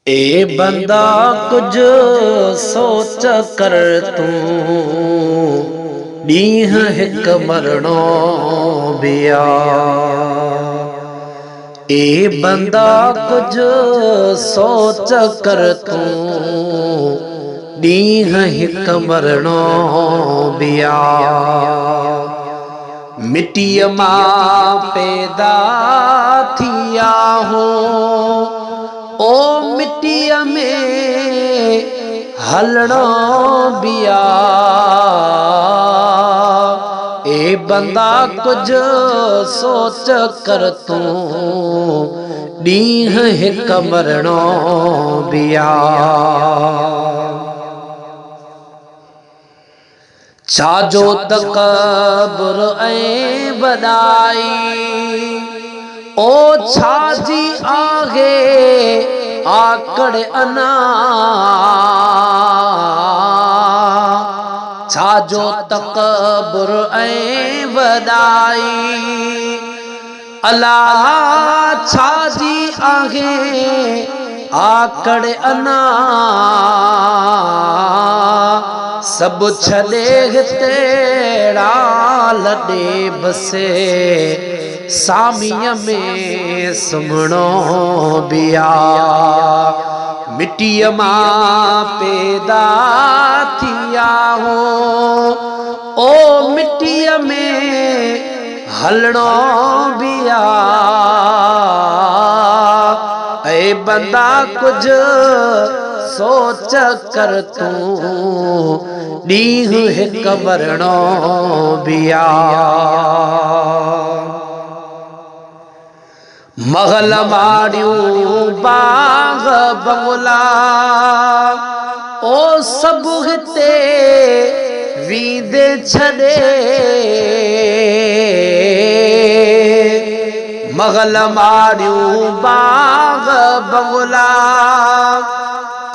ए बंदा कुछ सोच कर तू ॾींह हिक मरणो बिया। ए बंदा कुछ सोच कर तू ॾींह हिक मरणो बिया। मिट्टीअ मां पैदा थिया हो ओ मिट्टीअ में हलणो बिया। ए बंदा कुछ सोच कर तू ॾींह हिक मरणो बिया। छाजो तकबर ऐं वॾाई ओ छाजी आहे आकड़ अना। छाजो तकबर ऐं वॾाई अला छाजी आहे आकड़ अना। सब छॾे हिते लॾे बसे सामीअ में सुम्हणो बिया। मिट्टीअ मां पैदा थिया हो ओ मिट्टीअ में हलणो बिया। ए बंदा कुछ सोच कर तू ॾींह हिक मरणो बिया। महल माड़ियूं बाग बंगला ओ सब हिते वींदे छॾे। महल माड़ियूं बाग बंगला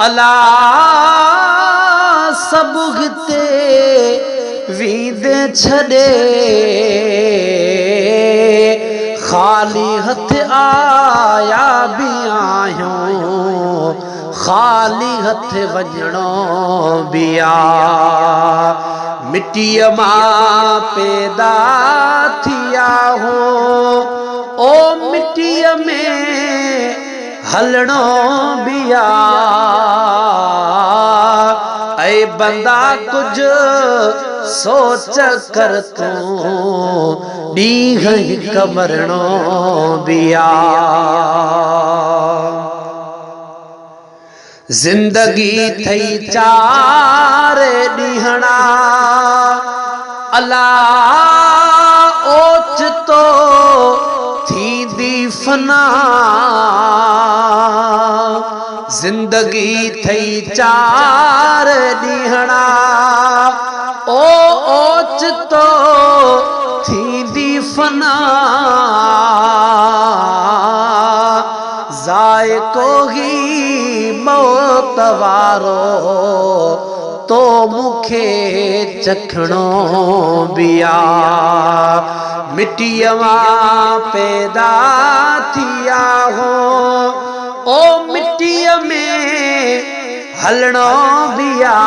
अला सब हिते वींदे छॾे। खाली हथ आया भी आहियूं खाली हथ वञणो बिया। मिट्टीअ मां पैदा थिया हो ओ मिट्टीअ में हलणो बिया। ऐ बंदा कुछ सोच कर तू ॾींह हिक मरणो बिया। जिंदगी थई चार ॾींहणा अला ओचितो थींदी फना। जिंदगी थई चार ॾींहणा ओ ओचितो थींदी फना। ज़ाइको ही मौत वारो तो मुखे चखणो बिया। मिट्टीअ मां पैदा थिया हो ओ मिट्टीअ में हलणो बिया।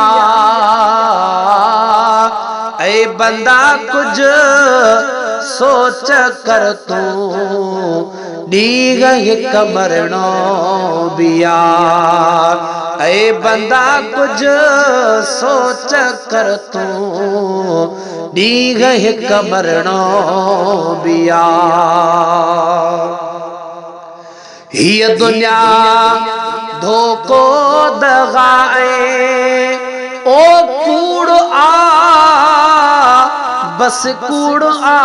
ऐ बंदा कुछ सोच कर तू ॾींह हिक मरणो बिया। ऐ बंदा कुछ सोच कर तू ॾींह हिक मरणो बिया। हिय दुनिया धोखो दगाए ओ कूड़ आ बस कूड़ आ।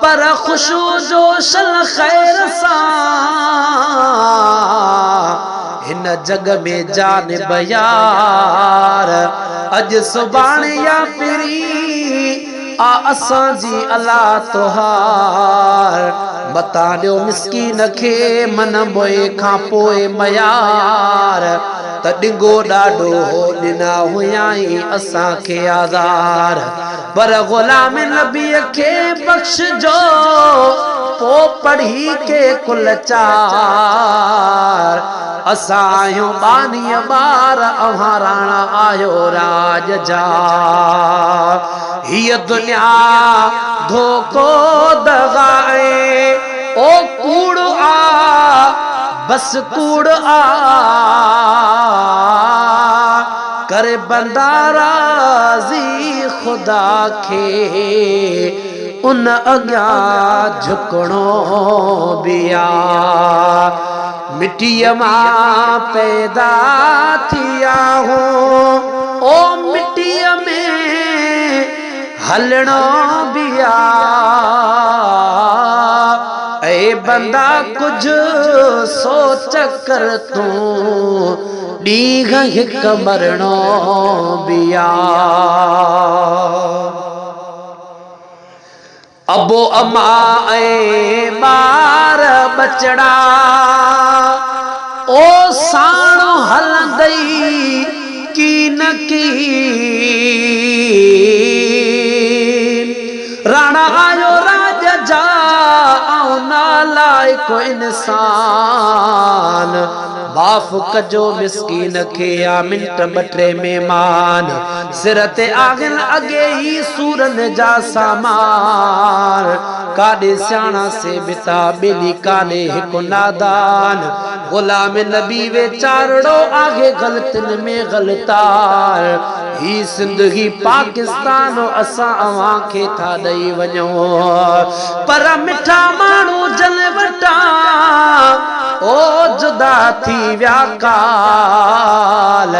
पर खुशू जोशल खैर सां हिन जग में जान बयार। अज सुभाणे या पिरी आ असां जी अला तोहार। मता ॾियो मिसकीन खे मन मोए खां पोइ मयार। त ॾिंगो ॾाढो ॾिना हुयाई असां खे आज़ार। पर गुलाम नबी के बख्श जो पो पढ़ी के कुल चार असायो बानी बार अव्हां राणा आयो राज जा हिय दुनिया धोखो दगाए ओ कूड़ आ बस कूड़ आ करे बंदा राजी खुदा के उन अग्या झुकणो बिया मिट्टीअ मां पैदा थिया हो ओ मिट्टीअ में हलणो बिया ए बंदा कुछ सोच कर तू ॾींह हिक मरणो बिया अबो अमा ए बार बचड़ा ओ साणो हलंदई की न की राणा आयो राज जा नालायक इंसान माफ़ कजो मिस्कीन के आ मिंट बटे मेहमान सिर ते आगिल अगे ही सूरन जा सामान काडे स्याणा से बिता बेली काने हिकु नादान गुलाम नबी वे चारड़ो आगे गलतन में गलतार ही जिंदगी पाकिस्तान असा अवां के था दई वञो पर मिठा मानू जल वटा ओ जुदा थी व्या काल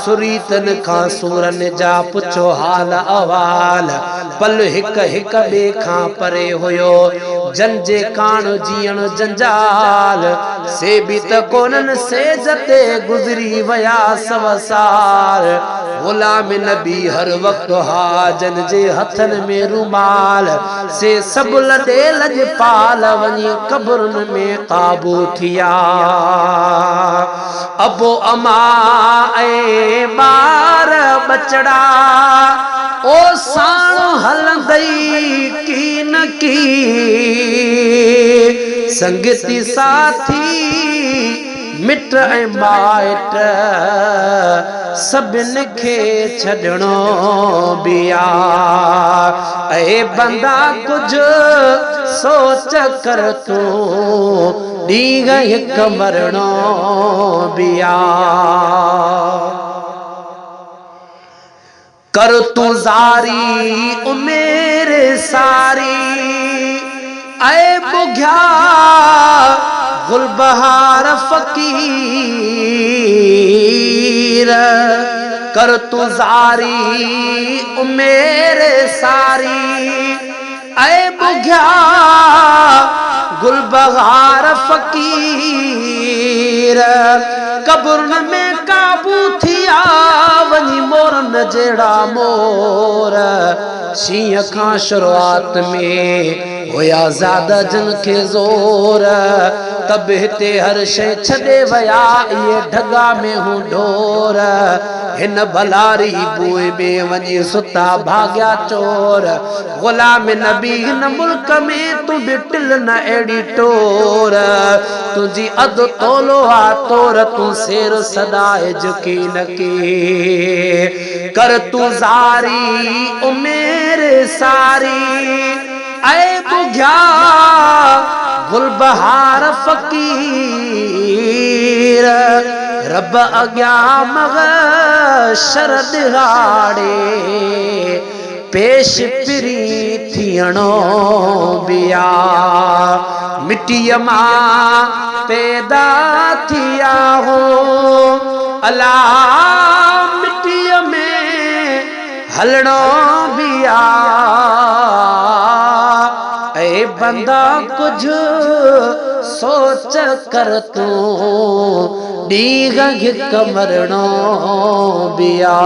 सुरीतन खां सूरन जा पुछो हाल अवाल पल हिक हिक बे खां परे हुयो जंजे कान जीअण जंजाल से भी त कोनन से जते गुजरी वया सवसार गुलाम नबी हर वक्त हाजन जे हथन में रुमाल से सब लदे लजपाल वनी कब्रन में काबू थिया अबो अमा ए बार बचड़ा ओ साणो हलंदई की न की संगती साथी मिट ऐं माइट सभिन खे छॾणो बिया ऐ बंदा कुछ सोच कर तू ॾींह हिक मरणो बिया कर तू ज़ारी उमेर सारी ऐ बुघ्या गुलबहार फकीर कर तू ज़ारी उमेर सारी ऐ बुघ्या गुलबहार फकीर कब्रन में काबू थिया वनी मोरन जेड़ा मोर शींह खां शुरुआत में होया ज़्यादा जन के जोर तब हिते हर शे छॾे वया ये ढगा में हूं ढोर हिन भलारी बुए में वनी सुता भाग्या चोर गुलाम नबी हिन मुल्क में तू बिटिल न एड़ी टोर तुझी अद तोलो आ तोर तू शेर सदाए झुकी न की कर तू ज़ारी उमेर सारी ऐ बुघ्या गुलबहार फकीर रब अग्या मग़शर दिहाड़े पेश पिरी थियणो बिया मिट्टीअ मां पैदा थिया हो अला मिट्टीअ में हलणो बिया ऐ बंदा कुछ सोच कर तू ॾींह हिक मरणो बिया।